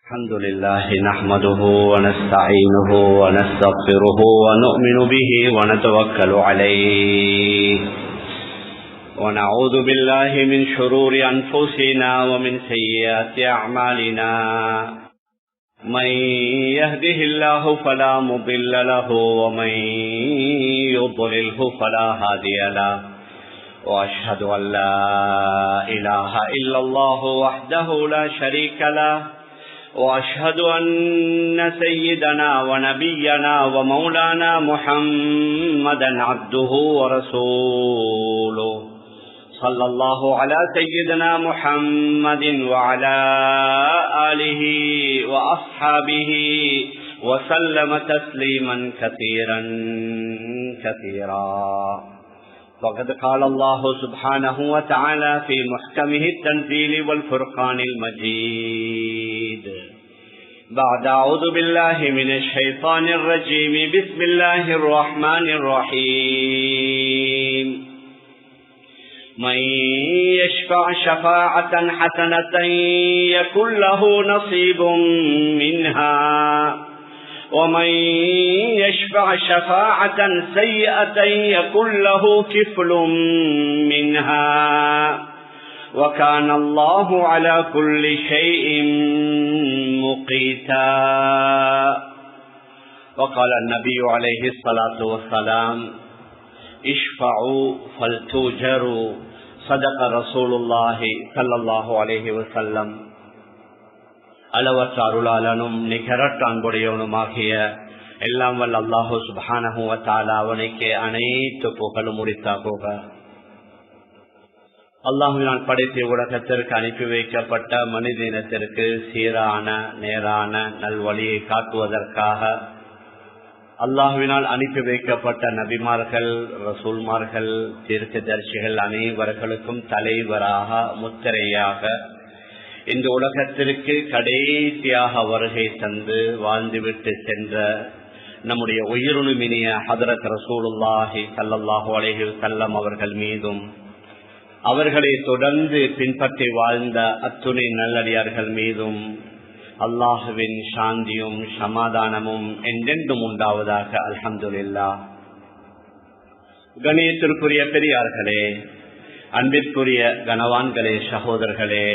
الحمد لله نحمده ونستعينه ونستغفره ونؤمن به ونتوكل عليه ونعوذ بالله من شرور أنفسنا ومن سيئات أعمالنا من يهده الله فلا مضل له ومن يضلله فلا هادي له وأشهد أن لا إله إلا الله وحده لا شريك له وأشهد أن سيدنا ونبينا ومولانا محمدا عبده ورسوله صلى الله على سيدنا محمد وعلى آله وأصحابه وسلم تسليما كثيرا كثيرا. وقد قال الله سبحانه وتعالى في محكمه التنزيل والفرقان المجيد بعد أعوذ بالله من الشيطان الرجيم بسم الله الرحمن الرحيم من يشفع شفاعة حسنة يكن له نصيب منها ومن يشفع شفاعة سيئة يكن له كفل منها وكان الله على كل شيء مقيتا. وقال النبي عليه الصلاة والسلام اشفعوا فلتؤجروا صدق رسول الله صلى الله عليه وسلم. அளவற்ற அருளாளனும் நிகரற்ற அன்புடையவனுமாகிய எல்லாம் வல்ல அல்லாஹு சுப்ஹானஹு வ தஆலா அவனுக்கு அனைத்து புகழும் உரித்தாகுக. அல்லாஹுவினால் படைத்த உலகத்திற்கு அனுப்பி வைக்கப்பட்ட மனித இனத்திற்கு சீரான நேரான நல்வழியை காட்டுவதற்காக அல்லாஹுவினால் அனுப்பி வைக்கப்பட்ட நபிமார்கள், ரசூல்மார்கள், தீர்க்கதரிசிகள் அனைவர்களுக்கும் தலைவராக முத்திரையாக இந்த உலகத்திற்கு கடைசியாக வருகை தந்து வாழ்ந்துவிட்டு சென்ற நம்முடைய உயிருணுமினிய ஹதரத் ரசூலுல்லாஹி ஸல்லல்லாஹு அலைஹி வஸல்லம் அவர்கள் மீதும் அவர்களை தொடர்ந்து பின்பற்றி வாழ்ந்த அத்துணை நல்லடியார்கள் மீதும் அல்லாஹுவின் சாந்தியும் சமாதானமும் என்றென்றும் உண்டாவதாக. அல்ஹம்துலில்லாஹ். கணியத்திற்குரிய பெரியார்களே, அன்பிற்குரிய கனவான்களே, சகோதரர்களே,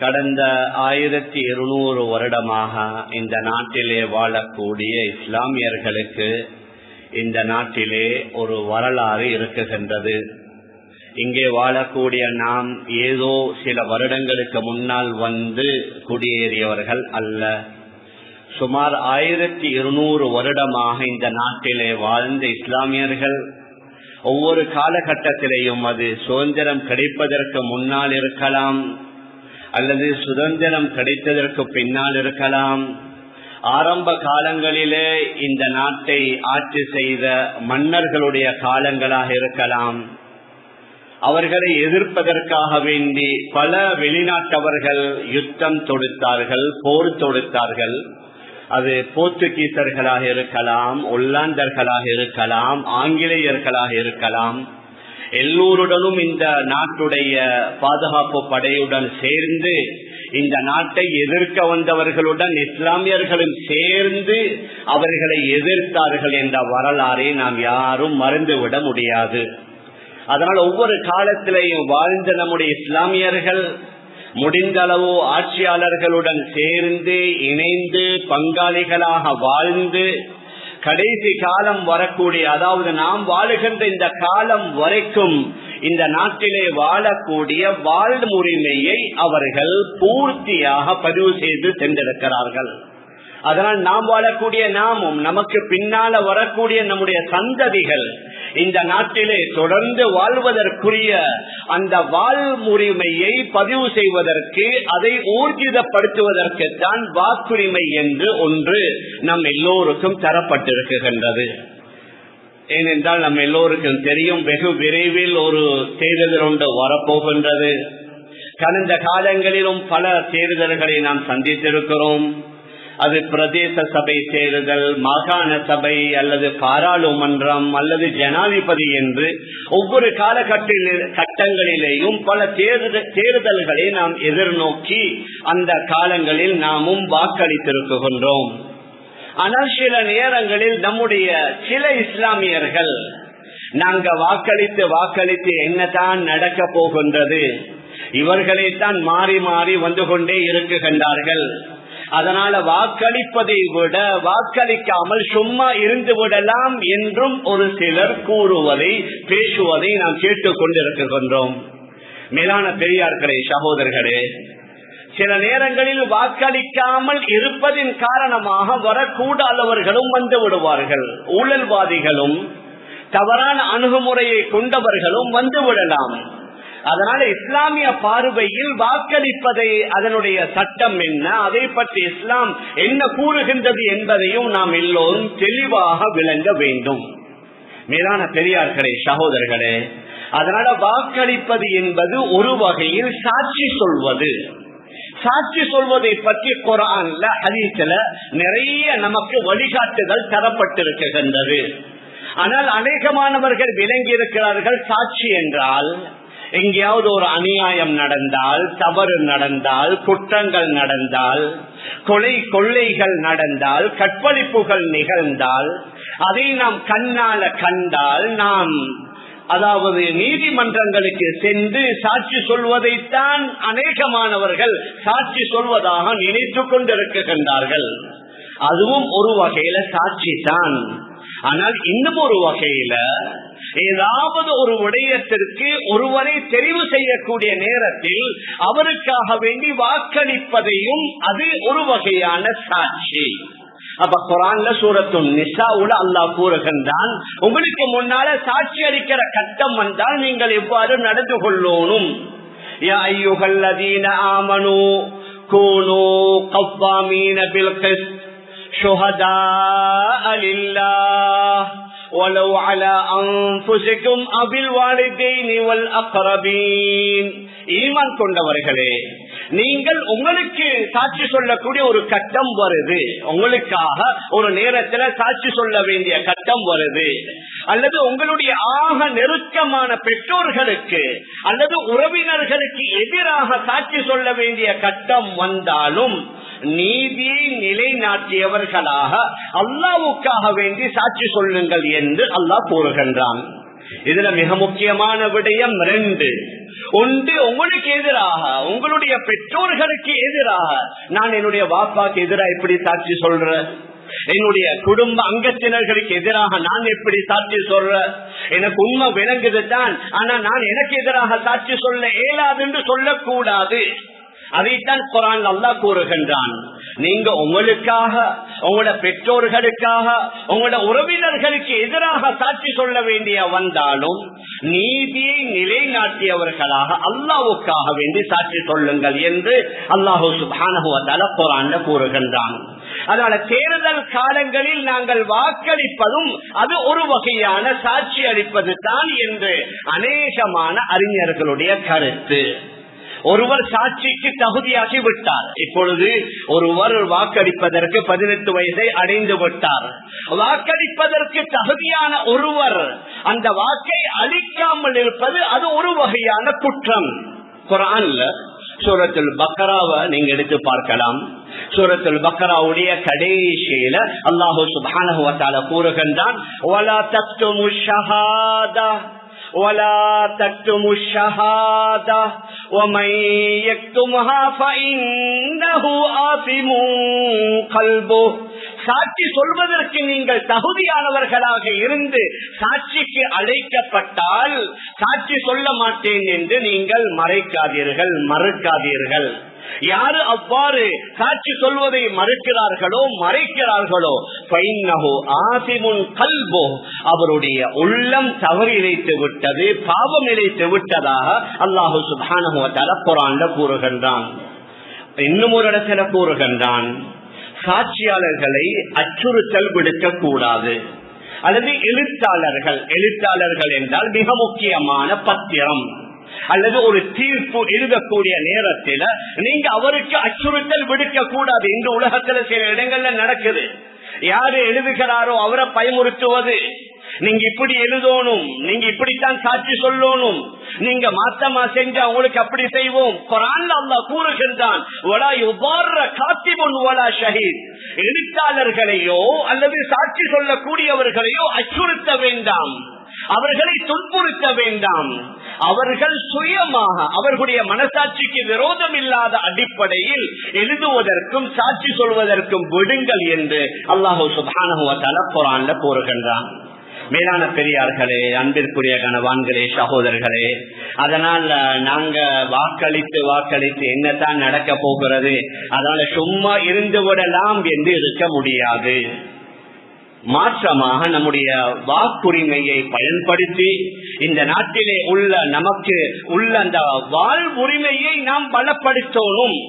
கடந்த 1200 வருடமாக இந்த நாட்டிலே வாழக்கூடிய இஸ்லாமியர்களுக்கு இந்த நாட்டிலே ஒரு வரலாறு இருக்குகின்றது. இங்கே வாழக்கூடிய நாம் ஏதோ சில வருடங்களுக்கு முன்னால் வந்து குடியேறியவர்கள் அல்ல. சுமார் 1200 வருடமாக இந்த நாட்டிலே வாழ்ந்த இஸ்லாமியர்கள் ஒவ்வொரு காலகட்டத்திலேயும் அது சுதந்திரம் கிடைப்பதற்கு முன்னால் இருக்கலாம் அல்லது சுதந்திரம் கிடைத்ததற்கு பின்னால் இருக்கலாம், ஆரம்ப காலங்களிலே இந்த நாட்டை ஆட்சி செய்த மன்னர்களுடைய காலங்களாக இருக்கலாம், அவர்களை எதிர்ப்பதற்காக வேண்டி பல வெளிநாட்டவர்கள் யுத்தம் தொடுத்தார்கள், போர் தொடுத்தார்கள். அது போர்த்துகீசர்களாக இருக்கலாம், ஒல்லாந்தர்களாக இருக்கலாம், ஆங்கிலேயர்களாக இருக்கலாம். எல்லோருடனும் இந்த நாட்டுடைய பாதுகாப்பு படையுடன் சேர்ந்து இந்த நாட்டை எதிர்க்க வந்தவர்களுடன் இஸ்லாமியர்களும் சேர்ந்து அவர்களை எதிர்த்தார்கள் என்ற வரலாறை நாம் யாரும் மறந்துவிட முடியாது. அதனால் ஒவ்வொரு காலத்திலேயும் வாழ்ந்த நம்முடைய இஸ்லாமியர்கள் முடிந்த அளவு ஆட்சியாளர்களுடன் சேர்ந்து இணைந்து பங்காளிகளாக வாழ்ந்து கடைசி காலம் வரக்கூடிய, அதாவது நாம் வாழுகின்ற இந்த காலம் வரைக்கும் இந்த நாட்டிலே வாழக்கூடிய வாழ்முறைமையை அவர்கள் பூர்த்தியாக பதிவு செய்து சென்றிருக்கிறார்கள். அதனால் நாம் வாழக்கூடிய நாமும் நமக்கு பின்னால வரக்கூடிய நம்முடைய சந்ததிகள் இந்த நாட்டிலே தொடர்ந்து வாழ்வதற்குரிய அந்த வாழ்முறைமையை பதிவு செய்வதற்கு, அதை ஊர்ஜிதப்படுத்துவதற்கு தான் வாக்குரிமை என்று ஒன்று நம் எல்லோருக்கும் தரப்பட்டிருக்கின்றது. ஏனென்றால் நம் எல்லோருக்கும் தெரியும், வெகு விரைவில் ஒரு தேர்தல் ஒன்று வரப்போகின்றது. கடந்த காலங்களிலும் பல தேர்தல்களை நாம் சந்தித்திருக்கிறோம். அது பிரதேச சபை தேர்தல், மாகாண சபை அல்லது பாராளுமன்றம் அல்லது ஜனாதிபதி என்று ஒவ்வொரு காலகட்டங்களிலேயும் பல தேர்தல்களை நாம் எதிர்நோக்கி அந்த காலங்களில் நாமும் வாக்களித்திருக்கின்றோம். ஆனால் சில நேரங்களில் நம்முடைய சில இஸ்லாமியர்கள் நாங்க வாக்களித்து என்னதான் நடக்க போகின்றது, இவர்களைத்தான் மாறி மாறி வந்து கொண்டே இருக்குகின்றார்கள், அதனால வாக்களிப்பதை விட வாக்களிக்காமல் சும்மா இருந்து விடலாம் என்றும் ஒரு சிலர் கூறுவதை பேசுவதை நாம் கேட்டுக் கொண்டிருக்கின்றோம். மேலான பெரியார்களே, சகோதரர்களே, சில நேரங்களில் வாக்களிக்காமல் இருப்பதின் காரணமாக வரக்கூடாதவர்களும் வந்து விடுவார்கள். ஊழல்வாதிகளும் தவறான அணுகுமுறையை கொண்டவர்களும் வந்து விடலாம். அதனால இஸ்லாமிய பார்வையில் வாக்களிப்பதை, அதனுடைய சட்டம் என்ன, அதை பற்றி இஸ்லாம் என்ன கூறுகின்றது என்பதையும் நாம் எல்லோரும் தெளிவாக விளங்க வேண்டும். மேலான பெரியார்களே, சகோதரர்களே, அதனால வாக்களிப்பது என்பது ஒரு வகையில் சாட்சி சொல்வது. சாட்சி சொல்வதை பற்றி குர்ஆன்ல, ஹதீஸ்ல நிறைய நமக்கு வழிகாட்டுதல் தரப்பட்டிருக்கின்றது. ஆனால் அநேகமானவர்கள் விளங்கி இருக்கிறார்கள், சாட்சி என்றால் எங்கேயாவது ஒரு அநியாயம் நடந்தால், தவறு நடந்தால், குற்றங்கள் நடந்தால், கொள்ளைகள் நடந்தால், கற்பழிப்புகள் நிகழ்ந்தால், அதை நாம் கண்ணால கண்டால் நாம் அதாவது நீதிமன்றங்களுக்கு சென்று சாட்சி சொல்வதைத்தான் அநேகமானவர்கள் சாட்சி சொல்வதாக நினைத்துக் கொண்டிருக்கின்றார்கள். அதுவும் ஒரு வகையில சாட்சி தான். ஆனால் இன்னும் ஒரு வகையில ஏதாவது ஒரு விடயத்திற்கு ஒருவரை தெரிவு செய்யக்கூடிய நேரத்தில் அவருக்காக வேண்டி வாக்களிப்பதையும் அது ஒரு வகையான சாட்சி. அப்ப குர்ஆன்ல சூரத்து நிசாவுல அல்லாஹ் கூறுகின்றான், உங்களுக்கு முன்னால சாட்சி அளிக்கிற கட்டம் வந்தால் நீங்கள் எவ்வாறு நடந்து கொள்ளணும். யா அய்யுஹல்லதீன ஆமனூ கூனூ கவ்வாமீன பில் கிஸ்த் ஷுஹதாஅ லில்லாஹ் வலவ் அலா அன்ஃபுஸிகும் அபில் வாலிதைனி வல் அக்ரபீன். ஈமான் கொண்டவர்களே, நீங்கள் உங்களுக்கு சாட்சி சொல்லக்கூடிய ஒரு கட்டம் வருது, உங்களுக்காக ஒரு நேரத்தில் சாட்சி சொல்ல வேண்டிய கட்டம் வருது, அல்லது உங்களுடைய ஆக நெருக்கமான பெற்றோர்களுக்கு அல்லது உறவினர்களுக்கு எதிராக சாட்சி சொல்ல வேண்டிய கட்டம் வந்தாலும் நீதியை நிலைநாட்டியவர்களாக அல்லாஹ்வுக்காக வேண்டி சாட்சி சொல்லுங்கள் என்று அல்லாஹ் கூறுகின்றான். இதுல மிக முக்கியமான விடயம் 2. ஒன்று, உங்களுக்கு எதிராக, உங்களுடைய பெற்றோர்களுக்கு எதிராக நான் என்னுடைய வாப்பாக்கு எதிராக எப்படி சாட்சி சொல்றேன், என்னுடைய குடும்ப அங்கத்தினர்களுக்கு எதிராக நான் எப்படி சாட்சி சொல்றேன், எனக்கு உண்மை விளங்குது தான், ஆனா நான் எனக்கு எதிராக சாட்சி சொல்ல இயலாது என்று சொல்லக்கூடாது. அதைத்தான் குர்ஆன் அல்லாஹ் கூறுகின்றான். நீங்க உங்களுக்காக, உங்களோட பெற்றோர்களுக்காக, உங்களோட உறவினர்களுக்கு எதிராக சாட்சி சொல்ல வேண்டிய வந்தாலும் நீதியை நிலைநாட்டியவர்களாக அல்லாஹ்வுக்காக வேண்டி சாட்சி சொல்லுங்கள் என்று அல்லாஹ் சுப்ஹானஹு வ தஆலா குர்ஆன்ல கூறுகின்றான். அதனால தேர்தல் காலங்களில் நாங்கள் வாக்களிப்பதும் அது ஒரு வகையான சாட்சி அளிப்பது தான் என்று அநேகமான அறிஞர்களுடைய கருத்து. ஒருவர் சாட்சிக்கு தகுதியாகி விட்டார். இப்பொழுது ஒருவர் வாக்களிப்பதற்கு 18 வயதை அடைந்து விட்டார். வாக்களிப்பதற்கு தகுதியான ஒருவர் அந்த வாக்கை அளிக்காமல் இருப்பது அது ஒரு வகையான குற்றம். குர்ஆன்ல சூரத்துல் பக்ராவை நீங்க எடுத்து பார்க்கலாம். சூரத்துல் பக்ராவுடைய கடைசியில அல்லாஹ் சுப்ஹானஹு வ தஆலா கூறுகின்றான், வலா தக்துமுஷ் ஷஹாதா ولا تكتموا الشهادة ومن يكتمها فإنه آثم قلبه. சாட்சி சொல்வதற்கு நீங்கள் தகுதியானவர்களாக இருந்து சாட்சிக்கு அழைக்கப்பட்டால் சாட்சி சொல்ல மாட்டேன் என்று நீங்கள் மறுக்காதீர்கள். யாரு அவ்வாறு சாட்சி சொல்வதை மறைக்கிறார்களோ அவருடைய உள்ளம் தவறு இழைத்து விட்டது, பாவம் இழைத்து விட்டதாக அல்லாஹ் சுப்ஹானஹு வ தஆலா குர்ஆன்ல கூறுகின்றான். இன்னும் ஒரு இடத்துல கூறுகின்றான், சாட்சியாளர்களை அச்சுறுத்தல் விடுக்க கூடாது. அல்லது எழுத்தாளர்கள் என்றால் மிக முக்கியமான பத்திரம், அல்லது ஒரு தீர்ப்பு எழுதக்கூடிய நேரத்தில் நீங்க அவருக்கு அச்சுறுத்தல் விடுக்க கூடாது. இன்று உலகத்துல சில இடங்கள்ல நடக்குது. யாரு எழுதுகிறாரோ அவரை பயமுறுத்துவது, நீங்க இப்படி எழுதணும், நீங்க இப்படித்தான் சாட்சி சொல்லணும், நீங்க மாத்தமா செஞ்சா உங்களுக்கு அப்படி செய்வோம். குர்ஆன்ல அல்லாஹ் கூறுகின்றான், வலா யுபார்ர காத்திபுன் வலா ஷஹீத், எழுத்தாளர்களையோ அல்லது சாட்சி சொல்லக்கூடியவர்களையோ அச்சுறுத்த வேண்டாம், அவர்களை துன்புறுத்த வேண்டாம். அவர்கள் சுயமாக அவர்களுடைய மனசாட்சிக்கு விரோதம் இல்லாத அடிப்படையில் எழுதுவதற்கும் சாட்சி சொல்வதற்கும் விடுங்கள் என்று அல்லாஹ் சுப்ஹானஹு வ தஆலா குர்ஆன்ல கூறுகின்றான். மேலான பெரியார்களே, அன்பிற்குரிய கணவான்களே, சகோதரர்களே, அதனால் நாங்க வாக்களித்து என்னதான் நடக்க போகிறது, அதனால சும்மா இருந்து விடலாம் என்று இருக்க முடியாது. மாற்றமாக நம்முடைய வாக்குரிமையை பயன்படுத்தி இந்த நாட்டிலே உள்ள நமக்கு உள்ள அந்த வாழ்வுரிமையை நாம் பலப்படுத்தணும்.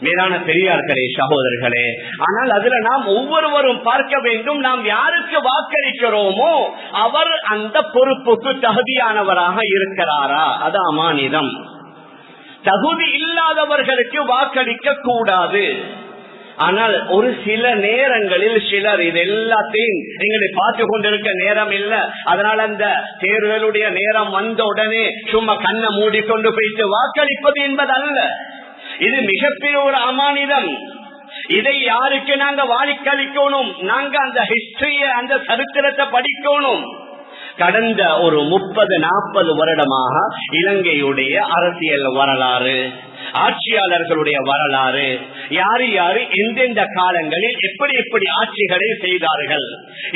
மேலான பெரியார்களே, சகோதரர்களே, ஆனால் அதுல நாம் ஒவ்வொருவரும் பார்க்க வேண்டும், நாம் யாருக்கு வாக்களிக்கிறோமோ அவர் அந்த பொறுப்புக்கு தகுதியானவராக இருக்கிறாரா, அது அமானிதம். தகுதி இல்லாதவர்களுக்கு வாக்களிக்க கூடாது. ஆனால் ஒரு சில நேரங்களில் சிலர் இது எல்லாத்தையும் எங்களை பார்த்து கொண்டிருக்க நேரம் இல்ல, அதனால அந்த தேர்தலுடைய நேரம் வந்த உடனே சும்மா கண்ணை மூடிக்கொண்டு போயிட்டு வாக்களிப்பது என்பது அல்ல. இது மிகப்பெரிய ஒரு அமானிதம். இதை யாருக்கு நாங்க வாக்களிக்கணும், நாங்க அந்த ஹிஸ்டரிய அந்த சரித்திரத்தை படிக்கணும். கடந்த ஒரு 30-40 வருடமாக இலங்கையுடைய அரசியல் வரலாறு, ஆட்சியாளர்களுடைய வரலாறு, யாரு யாரு எந்தெந்த காலங்களில் எப்படி எப்படி ஆட்சிகளை செய்தார்கள்,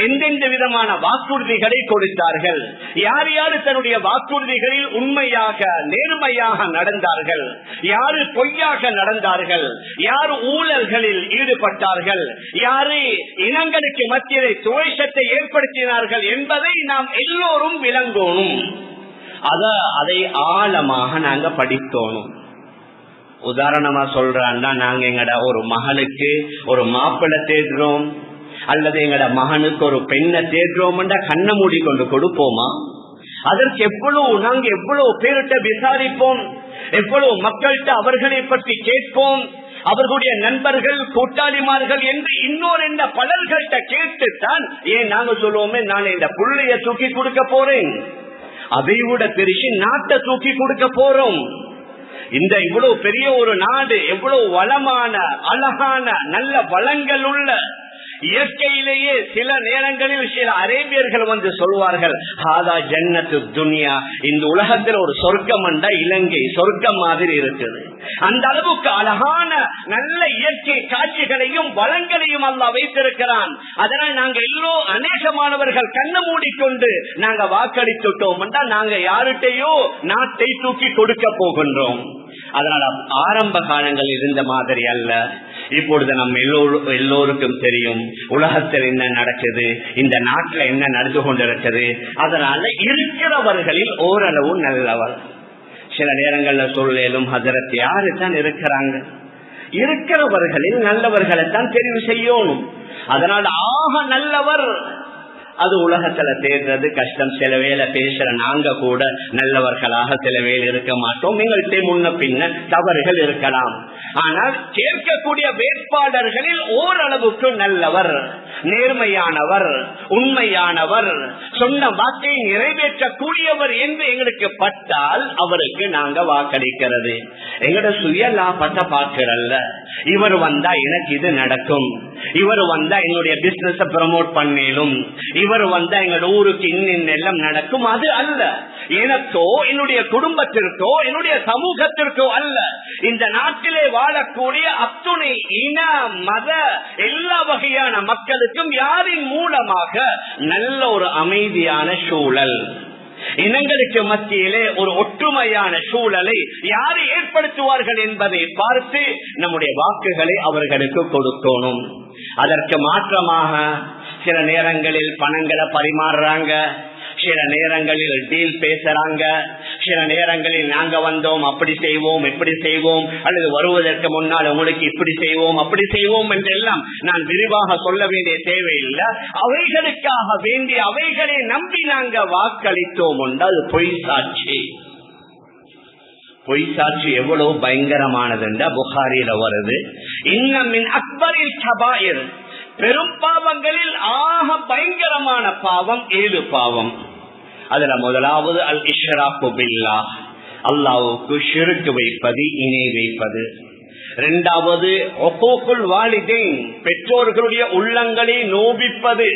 எந்தெந்த விதமான வாக்குறுதிகளை கொடுத்தார்கள், யார் யாரு தன்னுடைய வாக்குறுதிகளில் உண்மையாக நேர்மையாக நடந்தார்கள், யாரு பொய்யாக நடந்தார்கள், யார் ஊழல்களில் ஈடுபட்டார்கள், யாரு இனங்களுக்கு மத்தியிலே துவேஷத்தை ஏற்படுத்தினார்கள் என்பதை நாம் எல்லோரும் விளங்கணும். அதை ஆழமாக நாங்க படிக்கணும். உதாரணமா சொல்றான்னா, நாங்க எங்கட ஒரு மகளுக்கு ஒரு மாப்பிள்ளை தேடுறோம் அல்லது எங்கட மகனுக்கு ஒரு பெண்ணை தேடுறோம், கண்ணை மூடி கொண்டு கொடுப்போமா? அதற்கு நாங்க எவ்வளவு பேருட்ட விசாரிப்போம், எவ்வளவு மக்கள்கிட்ட அவர்களை பற்றி கேட்போம், அவர்களுடைய நண்பர்கள் கூட்டாளிமார்கள் என்று இன்னொரு பலர்கள்ட்ட கேட்டுத்தான் ஏன் நாங்க சொல்லுவோமே, நான் இந்த புள்ளைய தூக்கி கொடுக்க போறேன், அதை விட பெருசு நாட்டை தூக்கி கொடுக்க போறோம். இந்த இவ்வளவு பெரிய ஒரு நாடு, எவ்வளவு வளமான அழகான நல்ல வளங்கள் உள்ள இயற்கையிலேயே சில நேரங்களில் சில அரேபியர்கள் வந்து சொல்வார்கள், ஹாதா ஜன்னத்து துன்யா, இந்த உலகத்தில் ஒரு சொர்க்கம் என்றா இலங்கை சொர்க்கம் மாதிரி இருக்குது. அந்த அளவுக்கு அழகான நல்ல இயற்கை காட்சிகளையும் வளங்களையும் அல்லாஹ் வைத்திருக்கிறான். அதனால் நாங்க எல்லோரும் அநேகமானவர்கள் கண்ணை மூடிக்கொண்டு நாங்க வாக்களித்துட்டோம் என்றால் நாங்க யார்கிட்டையோ நாட்டை தூக்கி கொடுக்க போகின்றோம். அதனால ஆரம்ப காலங்களில் இருந்த மாதிரி அல்ல. இப்பொழுது நம்ம எல்லோருக்கும் தெரியும் உலகத்தில் என்ன நடக்குது, இந்த நாட்டில் என்ன நடந்து கொண்டிருக்குது. அதனால இருக்கிறவர்களில் ஓரளவு நல்லவர். சில நேரங்கள்ல சொல்லும் ஹஜரத் யாரு தான் இருக்கிறாங்க, இருக்கிறவர்களில் நல்லவர்களை தான் தெரிவு செய்யணும். அதனால ஆக நல்லவர் அது உலகத்துல தேர்றது கஷ்டம். சில வேளை பேசுற நாங்க கூட நல்லவர்களாக சில வேளை இருக்க மாட்டோம். எங்கள்கிட்ட முன்ன பின்ன தவறுகள் இருக்கலாம். ஆனால் கேட்கக்கூடிய வேட்பாளர்களில் ஓரளவுக்கு நல்லவர், நேர்மையானவர், உண்மையானவர், சொன்ன வாக்கை நிறைவேற்றக்கூடியவர் என்று எங்களுக்கு பட்டால் அவருக்கு நாங்க வாக்களிக்கிறது. எங்களோட சுய லாபத்தை பார்க்கிறல்ல, இவர் வந்தா எனக்கு இது நடக்கும், இவர் வந்தா என்னுடைய பிசினஸ் ப்ரமோட் பண்ணிடும், இவர் வந்தா எங்களோட ஊருக்கு இன்னெல்லாம் நடக்கும், அது அல்ல. எனக்கோ என்னுடைய குடும்பத்திற்கோ என்னுடைய சமூகத்திற்கோ அல்ல, இந்த நாட்டிலே வாழக்கூடிய அத்துணை இன மத எல்லா வகையான மக்களுக்கும் யாரின் மூலமாக நல்ல ஒரு அமைதியான சூழல், இனங்களுக்கு மத்தியிலே ஒரு ஒற்றுமையான சூழலை யார் ஏற்படுத்துவார்கள் என்பதை பார்த்து நம்முடைய வாக்குகளை அவர்களுக்கு கொடுக்கணும். அதற்கு மாற்றமாக சில நேரங்களில் பணங்களை பரிமாறுறாங்க, சில நேரங்களில் டீல் பேசுறாங்க, சில நேரங்களில் நாங்க வந்தோம் அப்படி செய்வோம் இப்படி செய்வோம், அல்லது வருவதற்கு முன்னால் உங்களுக்கு இப்படி செய்வோம் அப்படி செய்வோம் என்றெல்லாம் நான் விரிவாக சொல்ல வேண்டிய தேவையில்லை. அவைகளுக்காக வேண்டிய அவைகளை நம்பி நாங்க வாக்களித்தோம் என்றால் பொய் சாட்சி. பொய் சாட்சி எவ்வளவு பயங்கரமானதுண்டா புகாரில வருது. இன்னமின் அக்பரில் கபாயிர், பெரும் பாவங்களில் ஆக பயங்கரமான பாவம் 7 பாவம். அதுல முதலாவது அல் இஷ்ராக்கு பில்லாஹ், அல்லாஹ்வுக்கு ஷிர்க் வைப்பது, இணை வைப்பது. இரண்டாவது உக்கூக்குல் வாலிதைன், பெற்றோர்களுடைய உள்ளங்களை நோபிப்பது,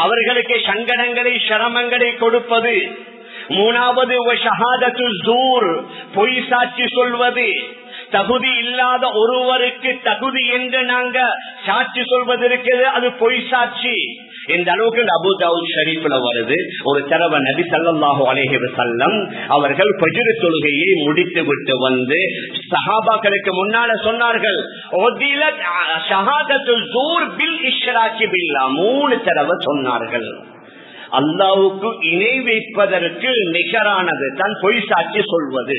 அவர்களுக்கு சங்கடங்களை சிரமங்களை கொடுப்பது. மூணாவது ஷஹாதத்து ஸூர், பொய் சாட்சி சொல்வது. தகுதி இல்லாத ஒருவருக்கு தகுதி என்று நாங்க சாட்சி சொல்வது இருக்கிறது, அது பொய் சாட்சி. இந்த அளவுக்கு அபூ தாவூத் ஷரீஃப்ல வருது. ஒரு தடவை நபி ஸல்லல்லாஹு அலைஹி வஸல்லம் அவர்கள் ஃபஜ்ர் தொழுகையை முடித்து விட்டு வந்து சஹாபாக்களுக்கு முன்னால சொன்னார்கள், உதிலத் ஷஹாதத்து ஸூர் பில் இஷ்ராக்கி பில்லாஹ், 3 தடவை சொன்னார்கள். அல்லாஹ்வுக்கு இணை வைப்பதற்கு நிகரானது தான் பொய் சாட்சி சொல்வது.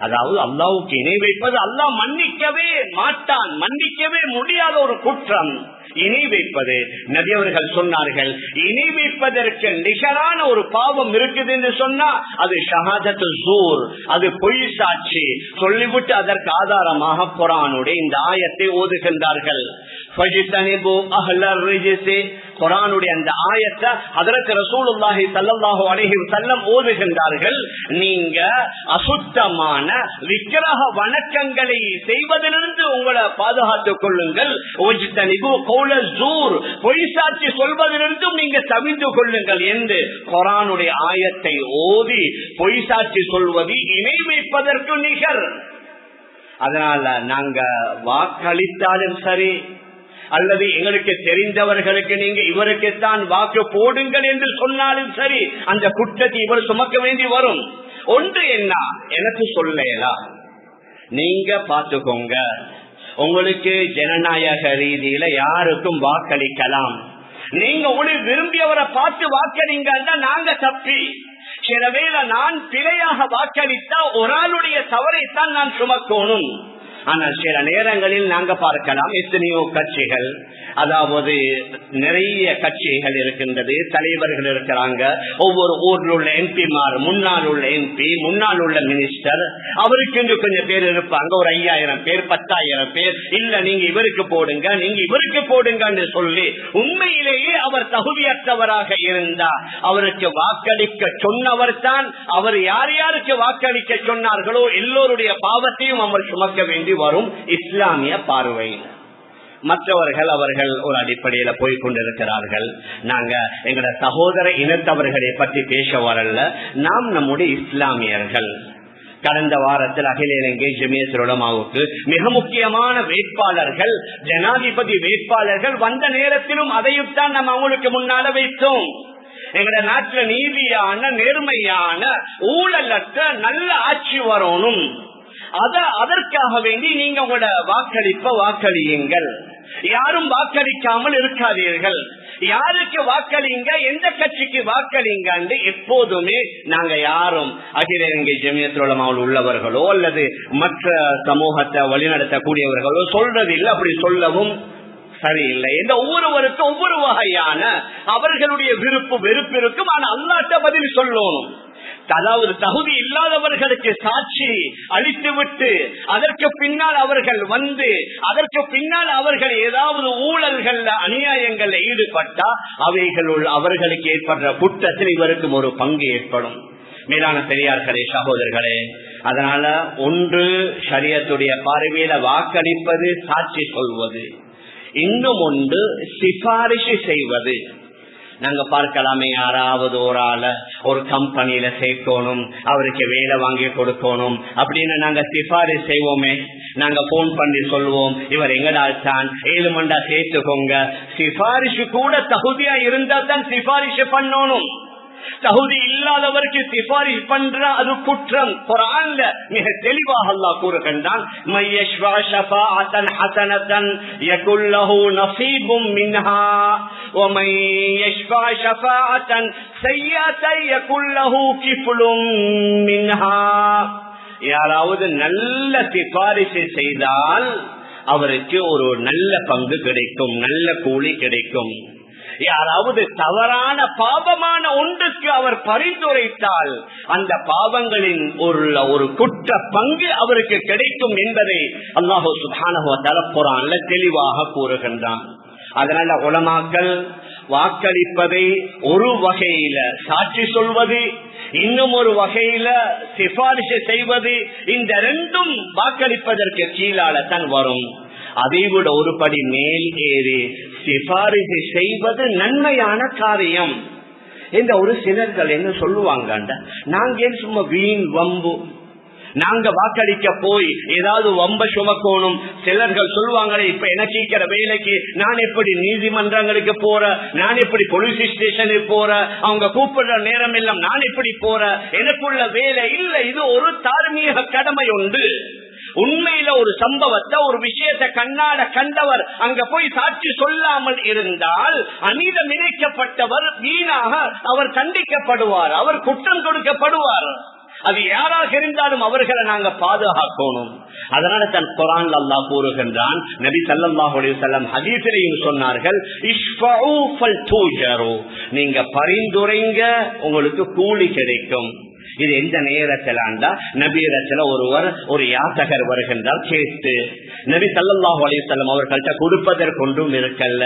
அதாவது அல்லாஹ்வுக்கு இணை வைப்பது அல்லாஹ் மன்னிக்கவே மாட்டான், மன்னிக்கவே முடியாத ஒரு குற்றம் இணை வைப்பது. நபி அவர்கள் சொன்னார்கள், இணை வைப்பதற்கு நிகரான ஒரு பாவம் இருக்குது என்று சொன்னா அது ஷஹாதத்து ஸூர், அது பொய் சாட்சி. சொல்லிவிட்டு அதற்கு ஆதாரமாக குர்ஆனுடைய இந்த ஆயத்தை ஓதுகின்றார்கள். ஃபஜ்தனிபு அஹ்லர் ரிஜ்ஸி, குர்ஆனுடைய அந்த ஆயத்தை ஹஜ்ரத் ரசூலுல்லாஹி ஸல்லல்லாஹு அலைஹி வஸல்லம் ஓதுகின்றார்கள். நீங்க அசுத்தமான விக்கிரக வணக்கங்களை செய்வதிலிருந்து உங்களை பாதுகாத்துக் கொள்ளுங்கள். வஜ்தனிபு கௌல ஸூர், பொய் சாட்சி சொல்வதிலிருந்தும் நீங்க தவிர்த்து கொள்ளுங்கள் என்று குர்ஆனுடைய ஆயத்தை ஓதி பொய் சாட்சி சொல்வது இணை வைப்பதற்கு நிகர். அதனால நாங்க வாக்களித்தாலும் சரி, அல்லது எங்களுக்கு தெரிந்தவர்களுக்கு நீங்க இவருக்குத்தான் வாக்கு போடுங்கள் என்று சொன்னாலும் சரி, அந்த குற்றத்தை இவர் சுமக்க வேண்டி வரும். ஒன்று என்ன, எனக்கு சொல்லலாம், நீங்க பாத்துக்கோங்க, உங்களுக்கு ஜனநாயக ரீதியில யாருக்கும் வாக்களிக்கலாம். நீங்க உங்களுக்கு விரும்பியவரை பார்த்து வாக்களிங்க, நாங்க தப்பி. சில வேளை நான் பிழையாக வாக்களித்தா ஒரு ஆளுடைய தவறைத்தான் நான் சுமக்கணும். ஆனால் சில நேரங்களில் நாங்க பார்க்கலாம், எத்தனையோ கட்சிகள், அதாவது நிறைய கட்சிகள் இருக்கின்றது, தலைவர்கள் இருக்கிறாங்க. ஒவ்வொரு ஊரில் உள்ள எம்பிமார், முன்னாள் உள்ள எம்பி, முன்னாள் உள்ள மினிஸ்டர், அவருக்கு கொஞ்சம் பேர் இருப்பாங்க, ஒரு 5000 பேர், 10,000 பேர். இல்ல நீங்க இவருக்கு போடுங்க, நீங்க இவருக்கு போடுங்கன்னு சொல்லி உண்மையிலேயே அவர் தகுதியற்றவராக இருந்தா அவருக்கு வாக்களிக்க சொன்னவர் தான், அவர் யார் யாருக்கு வாக்களிக்க சொன்னார்களோ எல்லோருடைய பாவத்தையும் அவர் சுமக்க வேண்டி வரும் இஸ்லாமிய பார்வையில். மற்றவர்கள் அவர்கள் ஒரு அடிப்படையில போய்கொண்டிருக்கிறார்கள். நாங்க எங்களோட சகோதர இனத்தவர்களை பற்றி பேச வரல, நாம் நம்முடைய இஸ்லாமியர்கள். கடந்த வாரத்தில் அகில இலங்கை ஜமியத்துல் உலமாவுக்கு மிக முக்கியமான வேட்பாளர்கள், ஜனாதிபதி வேட்பாளர்கள் வந்த நேரத்திலும் அதைத்தான் நம்ம அவங்களுக்கு முன்னால வைத்தோம். எங்களோட நாட்டில் நீதியான, நேர்மையான, ஊழலற்ற நல்ல ஆட்சி வரணும். அதற்காக வேண்டி நீங்க உங்களோட வாக்களியுங்கள். யாரும் வாக்களிக்காமல் இருக்காதீர்கள். யாருக்கு வாக்களிங்க, எந்த கட்சிக்கு வாக்களிங்க என்று எப்போதுமே நாங்க யாரும் அகில இலங்கை ஜமியத்துல் உலமாவில் உள்ளவர்களோ அல்லது மற்ற சமூகத்தை வழிநடத்தக்கூடியவர்களோ சொல்றது இல்லை. அப்படி சொல்லவும் சரியில்லை. இந்த ஒவ்வொருவருக்கும் ஒவ்வொரு வகையான அவர்களுடைய விருப்பு வெறுப்பு இருக்கும். ஆனா அல்லாஹ்ட்ட பதில் சொல்லணும். அதாவது தகுதி இல்லாதவர்களுக்கு சாட்சி அளித்துவிட்டு அதற்கு பின்னால் அவர்கள் வந்து அதற்கு பின்னால் அவர்கள் ஏதாவது ஊழல்கள் அநியாயங்கள் ஈடுபட்டா அவைகளுள் அவர்களுக்கு ஏற்படுற குற்றத்தில் இவருக்கும் ஒரு பங்கு ஏற்படும். மேலான பெரியார்களே, சகோதரர்களே, அதனால ஒன்று ஷரியத்துடைய பார்வையில வாக்களிப்பது, சாட்சி சொல்வது. இன்னும் ஒன்று சிபாரிசு செய்வது. நாங்க பார்க்கலாமே, யாராவது ஒரு ஆளை ஒரு கம்பெனியில சேர்க்கணும், அவருக்கு வேலை வாங்கி கொடுக்கணும் அப்படின்னு நாங்க சிபாரிசு செய்வோமே. நாங்க போன் பண்ணி சொல்லுவோம், இவர் எங்கடால் தான் 7 மண்டா சேர்த்துக்கோங்க. சிபாரிசு கூட தகுதியா இருந்தா தான் சிபாரிசு பண்ணணும். தகுதி இல்லாதவருக்கு சிபாரிசு பண்ற அது குற்றம். குர்ஆன்ல மிக தெளிவாக அல்லாஹ் கூறுகின்றான், மய்யஷ்வா ஷஃபாஅத்தன் ஹஸனத்தன் யகுல் லஹு நஸீபும் மின்ஹா வ மய்யஷ்வா ஷஃபாஅத்தன் ஸய்யத்தன் யகுல் லஹு கிஃப்லும் மின்ஹா. யாராவது நல்ல சிபாரிசு செய்தால் அவருக்கு ஒரு நல்ல பங்கு கிடைக்கும், நல்ல கூலி கிடைக்கும். யாராவது தவறான பாவமான ஒன்றுக்கு அவர் பரிந்துரைத்தால் அந்த பாவங்களின் ஒரு குற்ற பங்கு அவருக்கு கிடைக்கும் என்பதை அல்லாஹ் சுப்ஹானஹு வ தஆலா குர்ஆன்ல தெளிவாக கூறுகின்றான். அதனால உலமாக்கள் வாக்களிப்பதை ஒரு வகையில சாட்சி சொல்வது, இன்னும் ஒரு வகையில சிபாரிசு செய்வது, இந்த ரெண்டும் வாக்களிப்பதற்கு கீழால தான் வரும். அதைவிட ஒருபடி மேல் ஏறி சிபாரிசு செய்வது நன்மையான காரியம். இந்த ஒரு சிலர்கள் என்ன சொல்லுவாங்க, நாங்க ஏன் சும்மா வீண் வம்பு, நாங்க வாக்களிக்க போய் ஏதாவது வம்ப சுமக்கணும். சிலர்கள் சொல்லுவாங்களே, இப்ப எனக்கு இருக்கிற வேலைக்கு நான் எப்படி நீதிமன்றங்களுக்கு போற, நான் எப்படி போலீஸ் ஸ்டேஷனுக்கு போற, அவங்க கூப்பிடுற நேரம் எல்லாம் நான் எப்படி போற, எனக்குள்ள வேலை இல்லை. இது ஒரு தார்மீக கடமை உண்டு. உண்மையில ஒரு சம்பவத்தை, ஒரு விஷயத்தை கண்ணாட கண்டவர் அங்க போய் சாட்சி சொல்லாமல் இருந்தால் அநீதம் இணைக்கப்பட்டவர் வீணாக அவர் கண்டிக்கப்படுவார், அவர் குற்றம் கொடுக்கப்படுவார். அது யாராக இருந்தாலும் அவர்களை நாங்க பாதுகாக்கணும். அதனால தன் குர்ஆன்ல அல்லாஹ் கூறுகின்றான், நபி ஸல்லல்லாஹு அலைஹி வஸல்லம் ஹதீஸிலேயும் சொன்னார்கள், இஷ்ஃபஉ ஃபல்துஜரு, நீங்க பரிந்துரைங்க உங்களுக்கு கூலி கிடைக்கும். இது எந்த நேரத்தில் நபியிடத்துல ஒருவர் ஒரு யாசகர் வருகின்றார், கேட்டு நபி ஸல்லல்லாஹு அலைஹி வஸல்லம் அவர்கள்ட்ட கொடுப்பதற்கு ஒன்றும் இருக்கல்ல.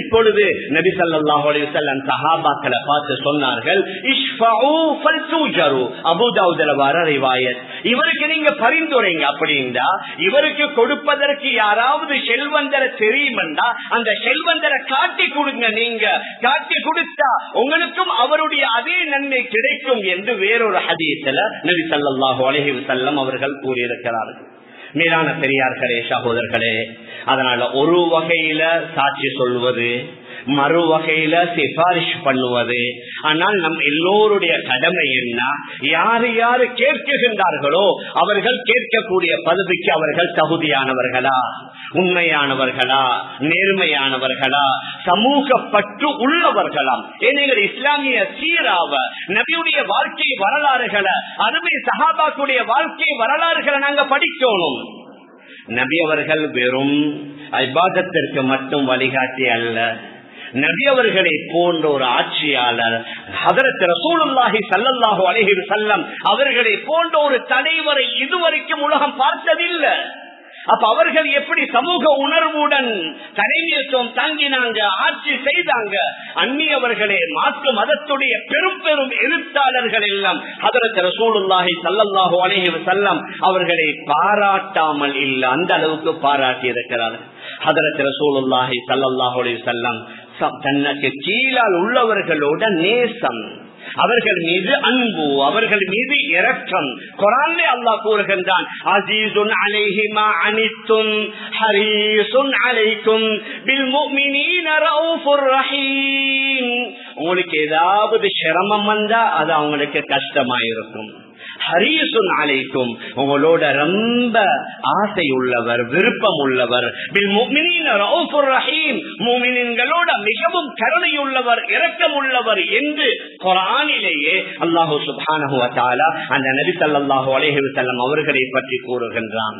இப்பொழுது நபி ஸல்லல்லாஹு அலைஹி வஸல்லம் சஹாபாக்களை பார்த்து சொன்னார்கள், இஷ்ஃபஉ ஃபல்துஜரு. அபூ தாவூதுல வர ரிவாயத், இவருக்கு நீங்க பரிந்துரைங்க. அப்படின்னா இவருக்கு கொடுப்பதற்கு யாராவது செல்வந்தரை தெரியுமெண்டா அந்த செல்வந்தரை காட்டி கொடுங்க. நீங்க காட்டி கொடுத்தா உங்களுக்கும் அவருடைய அதே நன்மை கிடைக்கும் என்று வேறொரு ஹதீஸ்ல நபி ஸல்லல்லாஹு அலைஹி வஸல்லம் அவர்கள் கூறியிருக்கிறார்கள். மேலான பெரியார்களே, சகோதரர்களே, அதனால ஒரு வகையில சாட்சி சொல்வது, மறு வகையில சிபாரிஷ் பண்ணுவது. ஆனால் நம் எல்லோருடைய கடமை என்ன, யாரு யாரு கேட்கின்றார்களோ அவர்கள் கேட்கக்கூடிய பதவிக்கு அவர்கள் தகுதியானவர்களா, உண்மையானவர்களா, நேர்மையானவர்களா, சமூக பற்று உள்ளவர்களாம். ஏனெனில் இஸ்லாமிய சீராவ, நபியுடைய வாழ்க்கை வரலாறுகளை, அருமை சஹாபாக்குடைய வாழ்க்கை வரலாறுகளை நாங்க படிக்கணும். நபி அவர்கள் வெறும் இபாதத்திற்கு மட்டும் வழிகாட்டி அல்ல, நபி அவர்களை போன்ற ஒரு ஆட்சியாளர், ஹதரத் ரசூலுல்லாஹி ஸல்லல்லாஹு அலைஹி வஸல்லம் அவர்களை போன்ற ஒரு தலைவரை இதுவரைக்கும் உலகம் பார்த்ததில்லை. அப்ப அவர்கள் எப்படி சமூக உணர்வுடன் தலைமைத்துவம் தாங்கினாங்க, ஆட்சி செய்தாங்க. அந்நியவர்களே, மாற்று மதத்துடைய பெரும் பெரும் எழுத்தாளர்கள் எல்லாம் ஹதரத் ரசூலுல்லாஹி ஸல்லல்லாஹு அலைஹி வஸல்லம் அவர்களை பாராட்டாமல் இல்ல, அந்த அளவுக்கு பாராட்டி இருக்கிறார்கள். ஹதரத் ரசூலுல்லாஹி ஸல்லல்லாஹு அலைஹி வஸல்லம் தனக்கு கீழால் உள்ளவர்களோட நேசம், அவர்கள் மீது அன்பு, அவர்கள் மீது இரக்கம். குர்ஆனிலே அல்லாஹ் கூறுகின்றான், அஸீஸுன் அலைஹி மா அனித்தும் ஹரீஸுன் அலைக்கும் பில் முஃமினீன ரഊஃபுர் ரஹீம். உங்களுக்கு ஏதாவது சிரமம் வந்தா அது அவங்களுக்கு கஷ்டமா இருக்கும். ஹரீஸுன் அலைக்கும், உங்களோட ரொம்ப ஆசை உள்ளவர், விருப்பம் உள்ளவர். பில் முஃமினீன ரഊஃபுர் ரஹீம், முஃமினீன்களோட மிகவும் கருணையுள்ளவர், இரக்கம் உள்ளவர் என்று குர்ஆனிலேயே அல்லாஹ் சுப்ஹானஹு வ தஆலா அந்த நபி ஸல்லல்லாஹு அலைஹி வஸல்லம் அவர்களை பற்றி கூறுகின்றான்.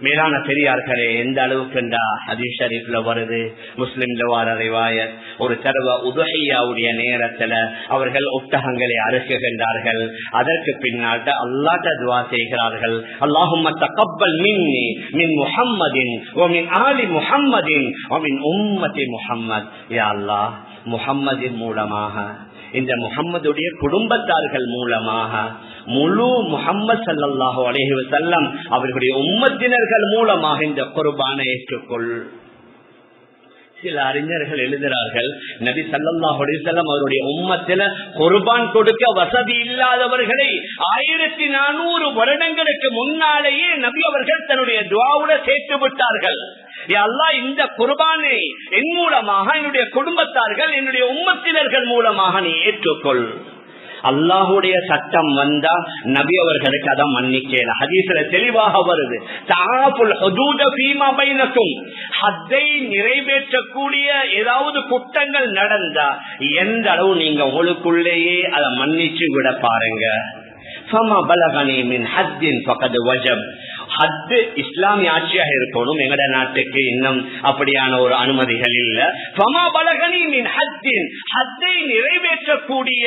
மேலான பெரியார்களே, எந்த அளவுக்கு ஹதீஸ் ஷரீஃப்ல வருது, முஸ்லிம்ல வர ரிவாயத், ஒரு தடவை உதுஹியாவுடைய நேரத்துல அவர்கள் ஒட்டகங்களை அறுக்குகின்றார்கள். அதற்கு பின்னாட்ட அல்லாஹ்ட்ட துஆ செய்கிறார்கள், அல்லாஹும்ம தகப்பல் மின்னி மின் முஹம்மதின் வ மின் ஆலி முஹம்மதின் வ மின் உம்மத்தி முஹம்மத். யா அல்லாஹ், முஹம்மதின் மூலமாக, இந்த முஹம்மதுடைய குடும்பத்தார்கள் மூலமாக, முழு முஹம்மது ஸல்லல்லாஹு அலைஹி வஸல்லம் அவர்களுடைய உம்மத்தினர்கள் மூலமாக இந்த குர்பானை ஏற்றுக்கொள். சில அறிஞர்கள் எழுதுகிறார்கள், நபி ஸல்லல்லாஹு அலைஹி வஸல்லம் அவருடைய உம்மத்தில குர்பான் கொடுக்க வசதி இல்லாதவர்களை 1400 வருடங்களுக்கு முன்னாலேயே நபி அவர்கள் தன்னுடைய துஆவுல சேர்த்து விட்டார்கள். அல்லாஹ், இந்த குர்பானை என் மூலமாக, என்னுடைய குடும்பத்தார்கள், என்னுடைய உம்மத்தினர்கள் மூலமாக நீ ஏற்றுக்கொள். அல்லாஹுடைய சட்டம் வந்தா நபி அவர்களுக்கு அதான் மன்னிக்கல. ஹதீஸ்ல தெளிவாக வருது, தஆஃபுல் ஹுதூத ஃபீமா பைனக்கும், ஹத்தை நிறைவேற்றக்கூடிய ஏதாவது குற்றங்கள் நடந்தா எந்த அளவு நீங்க உங்களுக்குள்ளேயே அதை மன்னிச்சு விட பாருங்க. ஃபமா பலகனி மின் ஹத்தின் ஃபகத் வஜப், ஹத்து இஸ்லாமிய ஆட்சியாக இருக்கணும். எங்கட நாட்டுக்கு இன்னும் அப்படியான ஒரு அனுமதிகள் இல்ல. ஹத்தை நிறைவேற்றக்கூடிய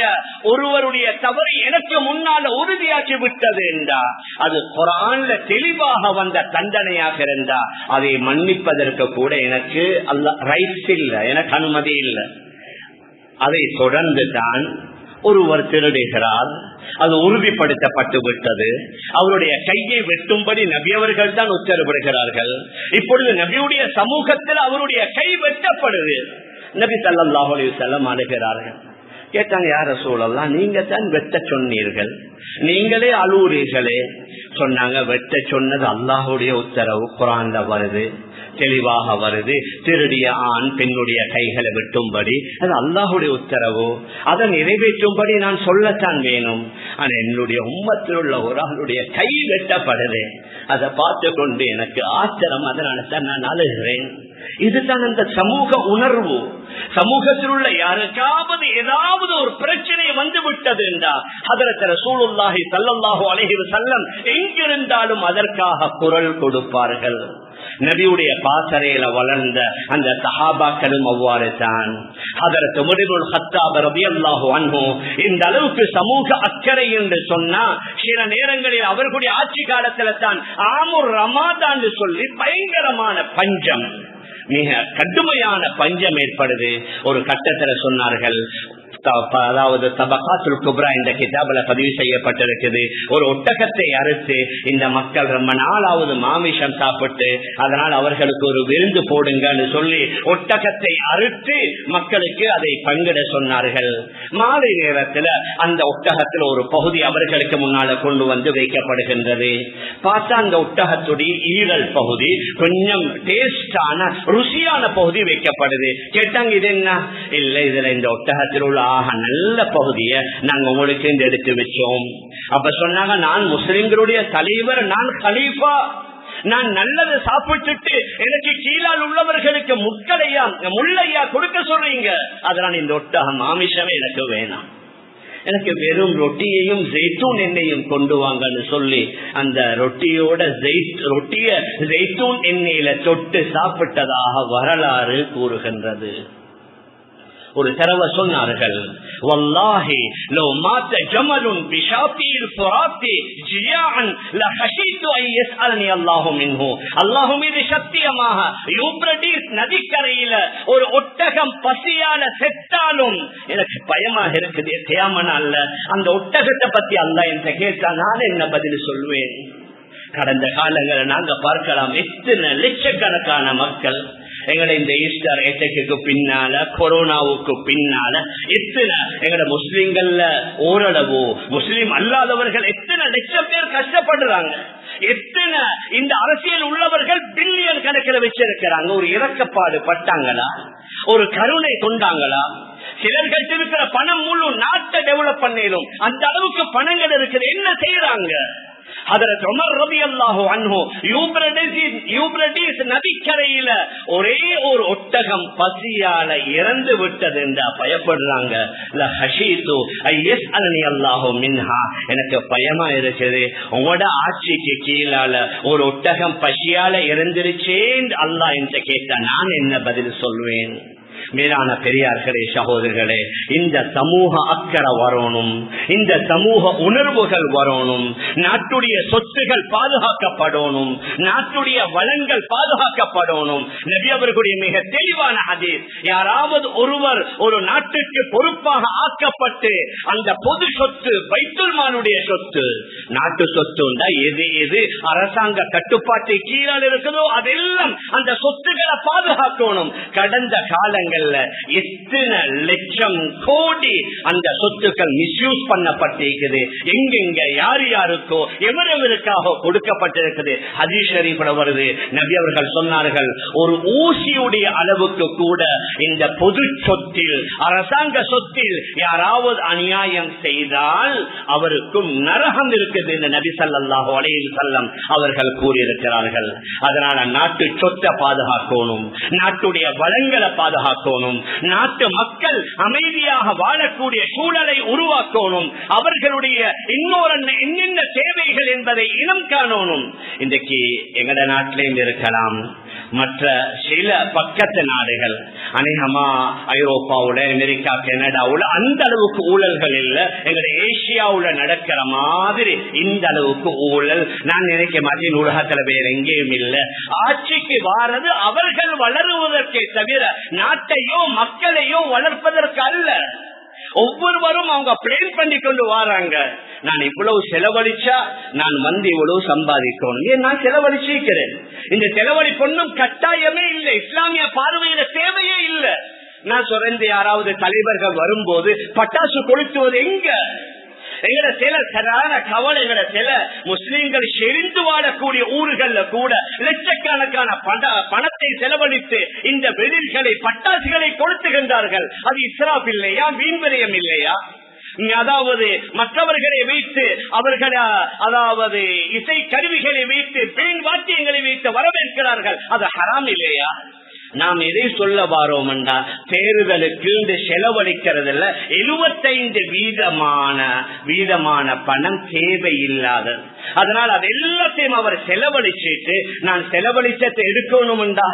ஒருவருடைய தவறு எனக்கு முன்னால உறுதியாக்கி விட்டது என்றா அது குர்ஆன்ல தெளிவாக வந்த தண்டனையாக இருந்தா அதை மன்னிப்பதற்கு கூட எனக்கு ரைட்ஸ் இல்ல, எனக்கு அனுமதி இல்லை. அதை தொடர்ந்து தான் ஒருவர் திருடுகிறார், அது உறுதிப்படுத்தப்பட்டு விட்டது, அவருடைய கையை வெட்டும்படி நபி அவர்கள் தான் உத்தரவிடுகிறார்கள். இப்பொழுது நபியுடைய சமூகத்தில் அவருடைய கை வெட்டப்படுது. நபி ஸல்லல்லாஹு அலைஹி வஸல்லம் அழுகிறார்கள். கேட்டாங்க, யா ரசூலல்லாஹ், நீங்க தான் வெட்ட சொன்னீர்கள், நீங்களே அழுவுறீர்களே. சொன்னாங்க, வெட்ட சொன்னது அல்லாஹ்வுடைய உத்தரவு, குர்ஆன்ல வருது, தெளிவாக வருது. திருடிய ஆண் பெண்ணுடைய கைகளை வெட்டும்படி அது அல்லாஹ்வுடைய உத்தரவு, அதை நிறைவேற்றும்படி நான் சொல்லத்தான் வேணும். ஆனா என்னுடைய உம்மத்தில் உள்ள ஒரு ஆளுடைய கை வெட்டப்படுது, அதை பார்த்து கொண்டு எனக்கு ஆச்சரம், அதனால தான் நான் அழுகிறேன். இதுதான் அந்த சமூக உணர்வு. சமூகத்தில் உள்ள யாருக்காவது ஏதாவது ஒரு பிரச்சனை வந்து விட்டது என்றால் ஹதரத் ரசூலுல்லாஹி ஸல்லல்லாஹு அலைஹி வஸல்லம் எங்கிருந்தாலும் அதற்காக குரல் கொடுப்பார்கள். நபியுடைய பாசறையில வளர்ந்த அந்த சஹாபாக்களும் அவ்வாறு தான். ஹதரத் உமர் இப்னுல் கத்தாப் ரலியல்லாஹு அன்ஹு இந்த அளவுக்கு சமூக அக்கறை என்று சொன்னா சில நேரங்களில் அவர்களுடைய ஆட்சி காலத்துல தான் ஆமுர் ரமாதான் சொல்லி பயங்கரமான பஞ்சம், மிக கடுமையான பஞ்சம் ஏற்படுது. ஒரு கட்டத்துல சொன்னார்கள், அதாவது தபகாத்துல் குப்ரா இந்த கிதாபுல பதிவு செய்யப்பட்டிருக்குது, ஒரு ஒட்டகத்தை அறுத்து இந்த மக்கள் ரொம்ப நாளாவது மாமிசம் சாப்பிட்டு அதனால் அவர்களுக்கு ஒரு விருந்து போடுங்கன்னு சொல்லி ஒட்டகத்தை அறுத்து மக்களுக்கு அதை பங்கிட சொன்னார்கள். மாலை நேரத்துல அந்த ஒட்டகத்தில் ஒரு பகுதி அவர்களுக்கு முன்னால கொண்டு வந்து வைக்கப்படுகின்றது. பார்த்தா அந்த ஒட்டகத்துடைய ஈரல் பகுதி கொஞ்சம் டேஸ்டான ருசியான பகுதி வைக்கப்படுது. கேட்டாங்க, இது என்ன? இல்ல, இதுல இந்த ஒட்டகத்தில் உள்ள நல்ல பகுதியை நாங்க உங்களுக்கு எடுத்து வச்சோம். அப்ப சொன்னாங்க, நான் முஸ்லிம்களுடைய தலைவர், நான் கலீஃபா, நான் நல்லதை சாப்பிட்டுட்டு எனக்கு கீழால் உள்ளவர்களுக்கு முள்ளையா கொடுக்க சொல்றீங்க, அதனால் இந்த ஒட்டகம் மாமிசமே எனக்கு வேணாம், எனக்கு வெறும் ரொட்டியையும் ஜெய்தூன் எண்ணெயும் கொண்டு வாங்கன்னு சொல்லி அந்த ரொட்டிய ஜெய்தூன் எண்ணெயில தொட்டு சாப்பிட்டதாக வரலாறு கூறுகின்றது. ஒரு தடவை சொன்னார்கள், வல்லாஹி லவ் மாத ஜமலுன் பிஷாத்தில் ஃபுராத்தி ஜியான் லஹஷிது ஐ யஸ்அலனி அல்லாஹு மின்ஹு. அல்லாஹ் மீது சத்தியமாக யூப்ரடீஸ் நதிக்கரையில ஒரு ஒட்டகம் பசியால செத்தாலும் எனக்கு பயமாக இருக்குது. கியாமனால அந்த ஒட்டகத்தை பத்தி அல்லாஹ் என்கிட்ட கேட்டா நான் என்ன பதில் சொல்வேன்? கடந்த காலங்களை நாங்க பார்க்கலாம், எத்தனை லட்சக்கணக்கான மக்கள் எங்களை இந்த ஈஸ்டர் ஏட்டைக்கு பின்னால, கொரோனாவுக்கு பின்னால எத்தனை எங்கட முஸ்லிம்கள்ல ஓரளவு முஸ்லிம் அல்லாதவர்கள் எத்தனை லட்சம் பேர் கஷ்டப்படுறாங்க. எத்தனை இந்த அரசியல் உள்ளவர்கள் பில்லியன் கணக்கில் வச்சிருக்கிறாங்க. ஒரு இரக்கப்பாடு பட்டாங்களா? ஒரு கருணை கொண்டாங்களா? சிலர்கள் இருக்கிற பணம் முழு நாட்டை டெவலப் பண்ணிடும், அந்த அளவுக்கு பணங்கள் இருக்குது. என்ன செய்யறாங்க? ஹதரத் உமர் ரலியல்லாஹு அன்ஹு யூப்ரடீஸ் நதிக்கரையில ஒரே ஒரு ஒட்டகம் பசியால இறந்து விட்டது என்றா பயப்படுறாங்க. எனக்கு பயமா இருக்குது, உங்களோட ஆட்சிக்கு கீழால ஒரு ஒட்டகம் பசியால இறந்துருச்சேன் அல்லாஹ் என்று கேட்டா நான் என்ன பதில் சொல்வேன்? மேலான பெரியார்களே, சகோதரர்களே, இந்த சமூக அக்கறை வரணும், இந்த சமூக உணர்வுகள் வரணும். நாட்டுடைய சொத்துகள் பாதுகாக்கப்படணும், நாட்டுடைய வளங்கள் பாதுகாக்கப்படணும். நபி அவர்களுடைய மிக தெளிவான ஹதீஸ், யாராவது ஒருவர் ஒரு நாட்டுக்கு பொறுப்பாக ஆக்கப்பட்டு அந்த பொது சொத்து பைத்துல் மாலுடைய சொத்து, நாட்டு சொத்து எது எது அரசாங்க கட்டுப்பாட்டை கீழால் இருக்குதோ அதெல்லாம் அந்த சொத்துக்களை பாதுகாக்கணும். கடந்த காலங்கள் எத்தனை லட்சம் கோடி அந்த சொத்துக்கள் மிஸ்யூஸ் பண்ணப்பட்டிருக்குது, எங்கெங்க யார் யாருக்கோ எவரவருக்காக கொடுக்கப்பட்டிருக்குது. ஹதீஸ் ஷரீஃப்ல வருது, நபி அவர்கள் சொன்னார்கள், ஒரு ஊசியுடைய அளவுக்கு கூட இந்த பொது சொத்தில் அரசாங்க சொத்தில் யாராவது அநியாயம் செய்தால் அவருக்கும் நரகம் இருக்குது என்று நபி ஸல்லல்லாஹு அலைஹி வஸல்லம் அவர்கள் கூறியிருக்கிறார்கள். அதனால நாட்டு சொத்தை பாதுகாக்கணும், நாட்டுடைய வளங்களை பாதுகாக்கணும். உருவாக்கணும். நாட்டு மக்கள் அமைதியாக வாழக்கூடிய சூழலை உருவாக்கணும். அவர்களுடைய என்னென்ன தேவைகள் என்பதை இனம் காணணும். இன்றைக்கு எங்கட நாட்டிலேயும் இருக்கலாம், மற்ற சில பக்கத்து நாடுகள், அநேகமா ஐரோப்பாவுல, அமெரிக்கா, கனடாவுல அந்த அளவுக்கு ஊழல்கள் இல்ல. எங்களுடைய ஏசியாவுல நடக்கிற மாதிரி இந்த அளவுக்கு ஊழல் நான் நினைக்க மாட்டேன். உலகத்துல வேற எங்கேயும் இல்ல. ஆட்சிக்கு வாரது அவர்கள் வளருவதற்கே தவிர நாட்டையோ மக்களையோ வளர்ப்பதற்கு அல்ல. ஒவ்வொருவரும் அவங்க பிளான் பண்ணி கொண்டு வராங்க. நான் இவ்வளவு செலவழிச்சா நான் வந்து இவ்வளவு சம்பாதிக்கணும், ஏன் நான் செலவழிச்சிருக்கிறேன். இந்த செலவழிப்பொன்னும் கட்டாயமே இல்லை, இஸ்லாமிய பார்வையில தேவையே இல்லை. நான் சொல்றேன், யாராவது தலைவர்கள் வரும்போது பட்டாசு கொளுத்துவது எங்க? எங்கட சில சரியான கவலைகளை சில முஸ்லிம்கள் செறிந்து வாழக்கூடிய ஊர்கள்ல கூட லட்சக்கணக்கான பணத்தை செலவழித்து இந்த வெளிகளை பட்டாசுகளை கொளுத்துகின்றார்கள். அது இஸ்ராப் இல்லையா? வீண்விரயம் இல்லையா? அதாவது மற்றவர்களை வைத்து அவர்கள் அதாவது இசை கருவிகளை வைத்து பெண் வாத்தியங்களை வைத்து வரவேற்கிறார்கள். அது ஹராம் இல்லையா? நாம் எதை சொல்ல வாரோம் என்றா, தேர்தலுக்கு இந்த செலவழிக்கிறதுல 75 வீதமான பணம் தேவையில்லாதது. அதனால் அது எல்லாத்தையும் அவர் செலவழிச்சிட்டு நான் செலவழிச்சத்தை எடுக்கணும் என்றா,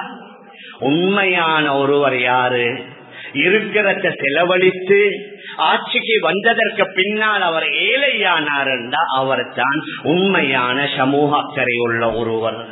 உண்மையான ஒருவர் யாரு? இருக்கிறத செலவழித்து ஆட்சிக்கு வந்ததற்கு பின்னால் அவர் ஏழையானார் என்றா, அவர் தான் உண்மையான சமூக அக்கறை உள்ள ஒருவர்.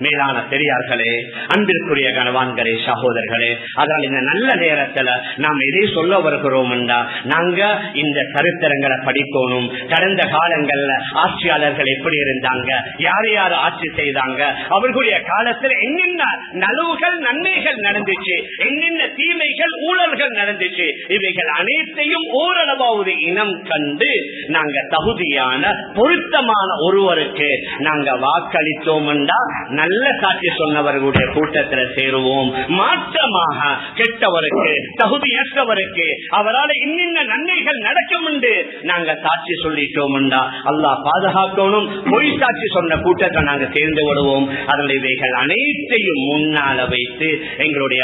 மேலான பெரியார்களே, அன்பிற்குரிய கணவான்களே, சகோதரர்களே, அதனால் இந்த நல்ல நேரத்துல நாம் எதை சொல்ல வருகிறோம் என்றா, நாங்க இந்த சரித்திரங்களை படிக்கணும். கடந்த காலங்கள்ல ஆட்சியாளர்கள் எப்படி இருந்தாங்க, யார் யார் ஆட்சி செய்தாங்க, அவர்களுடைய காலத்தில் என்னென்ன நலவுகள் நன்மைகள் நடந்துச்சு, என்னென்ன தீமைகள் ஊழல்கள் நடந்துச்சு, இவைகள் அனைத்தையும் ஓரளவாவது இனம் கண்டு நாங்க தகுதியான பொருத்தமான ஒருவருக்கு நாங்க வாக்களித்தோம் என்றா நல்ல சாட்சி சொன்னவர்களுடைய கூட்டத்தில் சேருவோம். மாற்றமாக கெட்டவருக்கு, தகுதியற்றவருக்கு, அவரால் இன்னின்ன நன்மைகள் நடக்கும் என்று நாங்க சாட்சி சொல்லிட்டோம் என்றா அல்லாஹ் பாதுகாக்கணும். பொய் சாட்சி சொன்ன கூட்டத்தை நாங்க சேர்ந்து விடுவோம். அதனுடைய இவைகள் அனைத்தையும் முன்னால வைத்து எங்களுடைய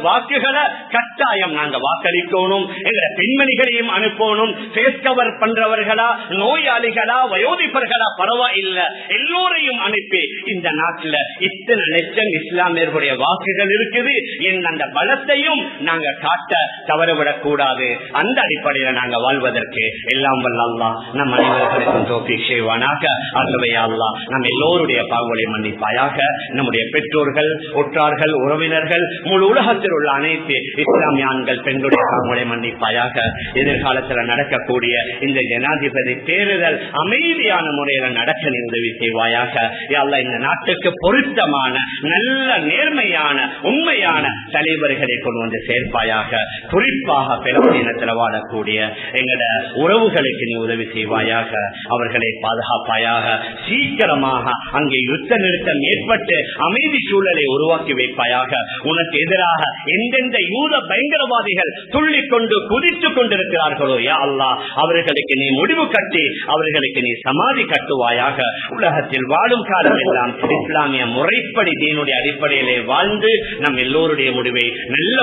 வாக்குகளை கட்டாயம் நாங்க வாக்களிக்கணும். எங்களுடைய பெண்மணிகளையும் அனுப்பணும். ஃபேஸ் கவர் பண்றவர்களா, நோயாளிகளா, வயோதிபர்களா பரவாயில்லை, எல்லோரையும் அனுப்பி இந்த நாட்டில் இத்தனை லட்சம் இஸ்லாமியர்களுடைய வாக்குகள் இருக்குது என் அந்த பலத்தையும் நாங்க காட்ட தவறவிடக் கூடாது. அந்த அடிப்படையில் நாங்க வாழ்வதற்கு எல்லாம் வல்ல அல்லாஹ் நம் அனைவர்களுக்கும் தௌஃபீக் செய்வானாக. ஆகவே அல்லாஹ் நம் எல்லோருடைய பாவங்களை மன்னிப்பாயாக. நம்முடைய பெற்றோர்கள், ஒற்றார்கள், உறவினர்கள், முழு உலகத்தில் உள்ள அனைத்து இஸ்லாமிய ஆண்கள் பெண்களுடைய பாவங்களை மன்னிப்பாயாக. எதிர்காலத்தில் நடக்கக்கூடிய இந்த ஜனாதிபதி தேர்தல் அமைதியான முறையில் நடக்க நீ உதவி செய்வாயாக. அல்லாஹ் இந்த நாட்டுக்கு பொருத்தமான நல்ல நேர்மையான உண்மையான தலைவர்களை கொண்டு வந்து சேர்ப்பாயாக. குறிப்பாக பிளவுயினத்தில் வாழக்கூடிய எங்கட உறவுகளுக்கு நீ உதவி செய்வாயாக. அவர்களை பாதுகாப்பாயாக. சீக்கிரமாக அங்கே யுத்த நிறுத்தம் ஏற்பட்டு அமைதி சூழலை உருவாக்கி வைப்பாயாக. உனக்கு எதிராக எந்தெந்த யூத பயங்கரவாதிகள் துள்ளிக்கொண்டு குதித்துக் கொண்டிருக்கிறார்களோ யா அல்லாஹ், அவர்களுக்கு நீ முடிவு கட்டி அவர்களுக்கு நீ சமாதி கட்டுவாயாக. உலகத்தில் வாழும் காலம் எல்லாம் இஸ்லாமிய முறைப்படி தீனுடைய அடிப்படையிலே வாழ்ந்து நம் எல்லோருடைய முடிவை நல்ல